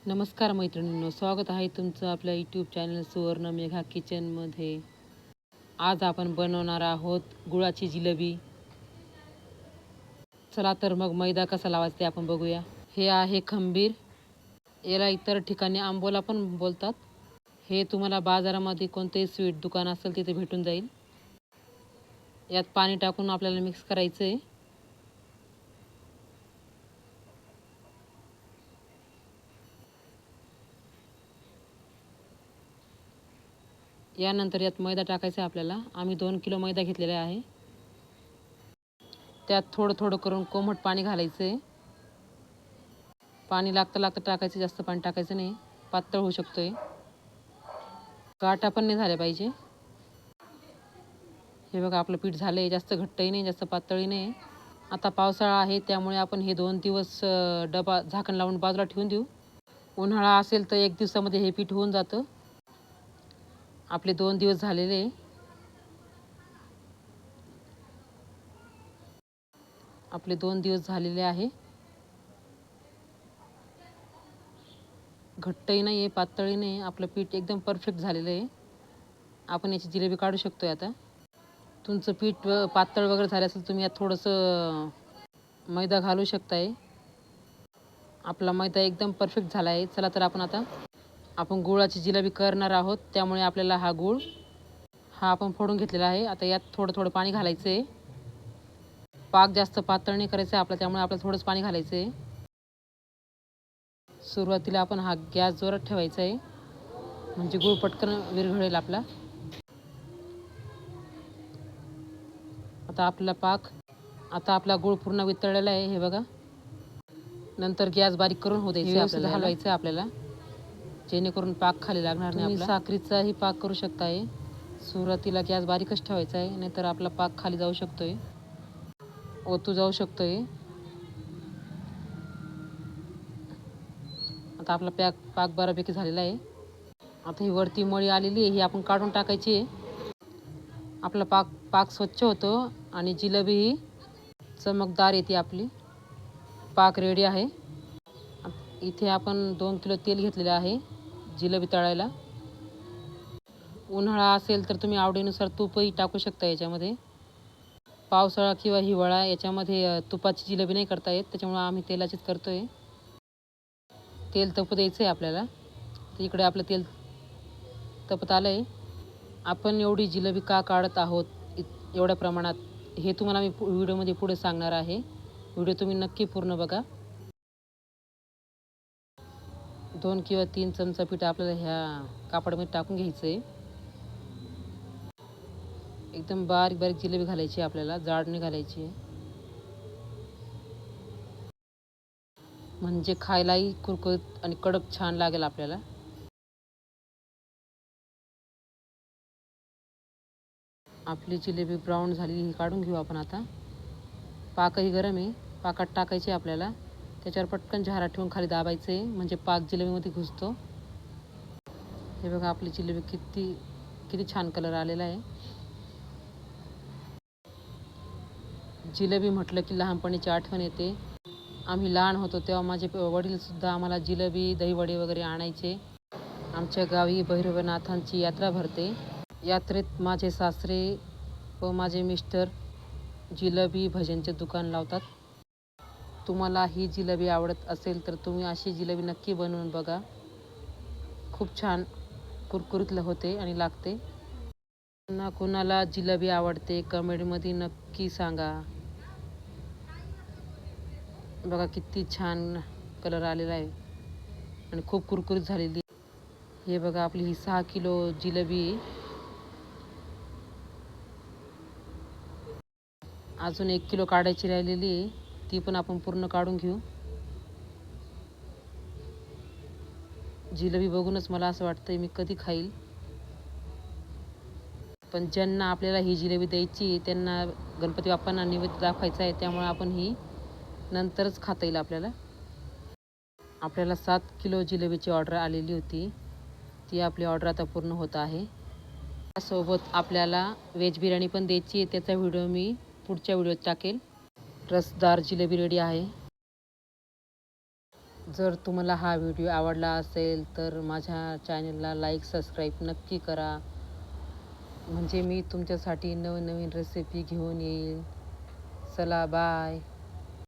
नमस्कार मैत्रिणींनो, स्वागत आहे तुमचं आपल्या यूट्यूब चॅनल सुवर्ण मेघा किचनमध्ये. आज आपण बनवणार आहोत गुळाची जिलेबी. चला तर मग मैदा कसा लावायचा ते आपण बघूया. हे आहे खंबीर, याला इतर ठिकाणी आंबोला पण बोलतात. हे तुम्हाला बाजारामध्ये कोणतेही स्वीट दुकान असेल तिथे भेटून जाईल. यात पाणी टाकून आपल्याला मिक्स करायचं आहे. यानंतर यात मैदा टाकायचा आहे आपल्याला. आम्ही 2 किलो मैदा घेतलेला आहे. त्यात थोडं थोडं करून कोमट पाणी घालायचं आहे. पाणी लागतं टाकायचं, जास्त पाणी टाकायचं नाही, पातळ होऊ शकतोय. गाठा पण नाही झाल्या पाहिजे. हे बघा आपलं पीठ झालं आहे. जास्त घट्टही नाही, जास्त पातळही नाही. आता पावसाळा आहे त्यामुळे आपण हे 2 दिवस डबा झाकण लावून बाजूला ठेवून देऊ. उन्हाळा असेल तर 1 दिवसामध्ये हे पीठ होऊन जातं. आपले 2 दिवस झालेले. आपले 2 दिवस झालेले आहे. घट्टही नाही आहे, पातळही नाही. आपलं पीठ एकदम परफेक्ट झालेलं आहे. आपण याची जिलेबी काढू शकतोय आता. तुमचं पीठ पातळ वगैरे झालं असेल तुम्ही यात थोडंसं मैदा घालू शकताय. आपला मैदा एकदम परफेक्ट झाला आहे. चला तर आपण गुळाची जिलेबी करणार आहोत, त्यामुळे आपल्याला हा गूळ आपण फोडून घेतलेला आहे. आता यात थोडं थोडं पाणी घालायचं आहे. पाक जास्त पातळ नाही करायचं आहे आपला, त्यामुळे आपल्याला थोडंच पाणी घालायचं आहे. सुरुवातीला आपण हा गॅस जोरात ठेवायचा आहे, म्हणजे गूळ पटकन विरघळेल आपला. आता आपला गूळ पूर्ण वितळलेला आहे. हे बघा. नंतर गॅस बारीक करून होऊ द्यायचं आपल्याला, हलवायचं आपल्याला, जेणेकरून पाक खाली लागणार नाही आपला. साखरीचाही पाक करू शकताय. सुरुवातीला गॅस बारीकच ठेवायचा आहे, नाहीतर आपला पाक खाली जाऊ शकतोय, ओतू जाऊ शकतोय. आता आपला पाक बऱ्यापैकी झालेला आहे. आता ही वरती मळी आलेली आहे, ही आपण काढून टाकायची आहे. आपला पाक स्वच्छ होतो आणि जिलेबी ही चमकदार येते आपली. पाक रेडी आहे. इथे आपण 2 किलो तेल घेतलेलं आहे जिलेबी तळायला. उन्हाळा असेल तर तुम्ही आवडीनुसार तूपही टाकू शकता याच्यामध्ये. पावसाळा किंवा हिवाळा याच्यामध्ये तुपाची जिलेबी नाही करता येत, त्याच्यामुळे आम्ही तेलाचीच करतोय. तेल तपू द्यायचं आहे आपल्याला. तर इकडे आपलं तेल तपत आलं आहे. आपण एवढी जिलेबी का काढत आहोत एवढ्या प्रमाणात, हे तुम्हाला मी व्हिडिओमध्ये पुढे सांगणार आहे. व्हिडिओ तुम्ही नक्की पूर्ण बघा. 2 किंवा 3 चमचा पीठ आपल्याला ह्या कापडामध्ये टाकून घ्यायचं आहे. एकदम बारीक बारीक जिलेबी घालायची आपल्याला, जाड नाही घालायची, म्हणजे खायलाही कुरकुरीत आणि कडक छान लागेल आपल्याला. आपली जिलेबी ब्राऊन झाली, ही काढून घेऊ आपण आता. पाकही गरम आहे. पाकात टाकायचे आपल्याला. त्याच्यावर पटकन झारा ठेवून खाली दाबायचं आहे, म्हणजे पाक जिलेबीमध्ये घुसतो. हे बघा आपली जिलेबी किती छान कलर आलेला आहे. जिलेबी म्हटलं की लहानपणीची आठवण येते. आम्ही लहान होतो तेव्हा माझे वडीलसुद्धा आम्हाला जिलेबी, दहीवडे वगैरे आणायचे. आमच्या गावी भैरवनाथांची यात्रा भरते. यात्रेत माझे सासरे व माझे मिस्टर जिलेबी भज्यांचे दुकान लावतात. तुम्हाला ही जिलेबी आवडत असेल तर तुम्ही अशी जिलेबी नक्की बनवून बघा. खूप छान कुरकुरीत होते आणि लागते. कुणाला जिलेबी आवडते कमेंटमध्ये नक्की सांगा. बघा किती छान कलर आलेला आहे आणि खूप कुरकुरीत झालेली. हे बघा आपली ही 6 किलो जिलेबी. अजून 1 किलो काढायची राहिलेली आहे, ती पण आपण पूर्ण काढून घेऊ. जिलेबी बघूनच मला असं वाटतंय मी कधी खाईल. पण ज्यांना आपल्याला ही जिलेबी द्यायची त्यांना गणपती बाप्पांना नैवेद्य दाखवायचा आहे, त्यामुळे आपण ही नंतरच खाता येईल आपल्याला. 7 किलो जिलेबीची ऑर्डर आलेली होती, ती आपली ऑर्डर आता पूर्ण होत आहे. त्यासोबत आपल्याला व्हेज बिर्याणी पण द्यायची आहे, त्याचा व्हिडिओ मी पुढच्या व्हिडिओत टाकेल. रसदार जिलेबी रेडी आहे. जर तुम्हाला हा व्हिडिओ आवडला असेल तर माझ्या चॅनलला लाईक सबस्क्राईब नक्की करा, म्हणजे मी तुमच्यासाठी नवनवीन रेसिपी घेऊन येईल. चला बाय.